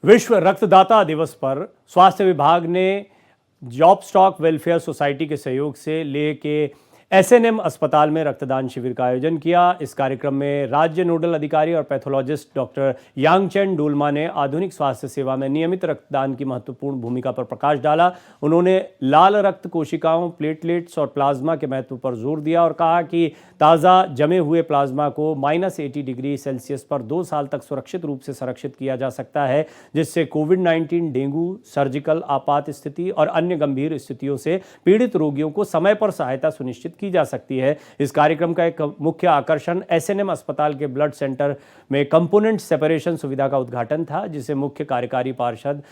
विश्व रक्तदाता दिवस पर स्वास्थ्य विभाग ने जॉब स्टॉक वेलफेयर सोसाइटी के सहयोग से लेह के एसएनएम अस्पताल में रक्तदान शिविर का आयोजन किया। इस कार्यक्रम में राज्य नोडल अधिकारी और पैथोलॉजिस्ट डॉक्टर यांगचेन डोलमा ने आधुनिक स्वास्थ्य सेवा में नियमित रक्तदान की महत्वपूर्ण भूमिका पर प्रकाश डाला। उन्होंने लाल रक्त कोशिकाओं, प्लेटलेट्स और प्लाज्मा के महत्व पर जोर दिया और कहा कि ताज़ा जमे हुए प्लाज्मा को -80 डिग्री सेल्सियस पर 2 साल तक सुरक्षित रूप से संरक्षित किया जा सकता है, जिससे कोविड-19, डेंगू, सर्जिकल आपात स्थिति और अन्य गंभीर स्थितियों से पीड़ित रोगियों को समय पर सहायता सुनिश्चित की जा सकती है। इस कार्यक्रम का एक मुख्य आकर्षण एसएनएम अस्पताल के ब्लड सेंटर में कंपोनेंट सेपरेशन सुविधा का उद्घाटन था, जिसे मुख्य कार्यकारी पार्षद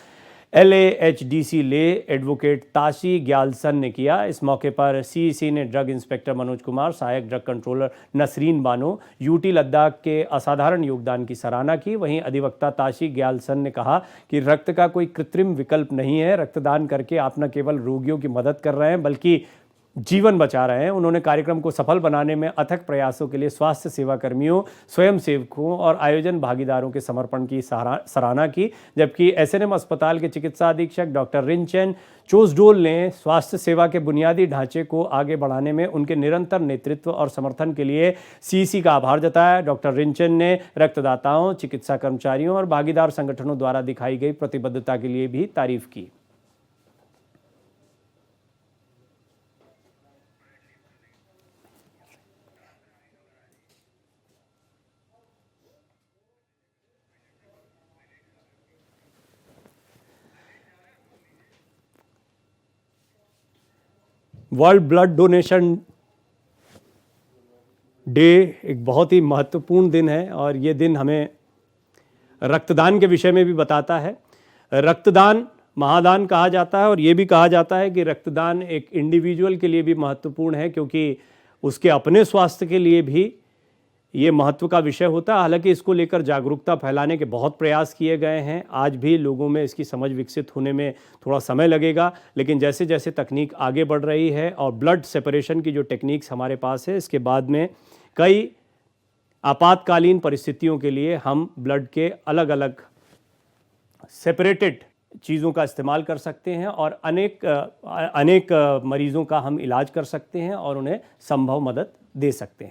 LAHDC ले एडवोकेट ताशी ग्यालसन ने किया। इस मौके पर CEC ने ड्रग इंस्पेक्टर मनोज कुमार, सहायक drug controller Nasreen Bano, UT Ladakh के असाधारण योगदान की सराहना की। वहीं अधिवक्ता ताशी ग्यालसन ने कहा कि रक्त का कोई कृत्रिम विकल्प नहीं है। रक्तदान करके आप न केवल रोगियों की मदद कर रहे हैं बल्कि जीवन बचा रहे हैं। उन्होंने कार्यक्रम को सफल बनाने में अथक प्रयासों के लिए स्वास्थ्य सेवा कर्मियों, स्वयंसेवकों और आयोजन भागीदारों के समर्पण की सराहना की। जबकि एसएनएम अस्पताल के चिकित्सा अधीक्षक डॉक्टर रिनचेन चोसडोल ने स्वास्थ्य सेवा के बुनियादी ढांचे को आगे बढ़ाने में उनके निरंतर नेतृत्व और समर्थन के लिए CEC का आभार जताया। डॉक्टर रिनचेन ने रक्तदाताओं, चिकित्सा कर्मचारियों और भागीदार संगठनों द्वारा दिखाई गई प्रतिबद्धता के लिए भी तारीफ की। वर्ल्ड ब्लड डोनेशन डे एक बहुत ही महत्वपूर्ण दिन है और ये दिन हमें रक्तदान के विषय में भी बताता है। रक्तदान महादान कहा जाता है और ये भी कहा जाता है कि रक्तदान एक इंडिविजुअल के लिए भी महत्वपूर्ण है, क्योंकि उसके अपने स्वास्थ्य के लिए भी ये महत्व का विषय होता है। हालांकि इसको लेकर जागरूकता फैलाने के बहुत प्रयास किए गए हैं। आज भी लोगों में इसकी समझ विकसित होने में थोड़ा समय लगेगा, लेकिन जैसे जैसे तकनीक आगे बढ़ रही है और ब्लड सेपरेशन की जो टेक्निक्स हमारे पास है, इसके बाद में कई आपातकालीन परिस्थितियों के लिए हम ब्लड के अलग अलग सेपरेटेड चीज़ों का इस्तेमाल कर सकते हैं और अनेक मरीज़ों का हम इलाज कर सकते हैं और उन्हें संभव मदद दे सकते हैं।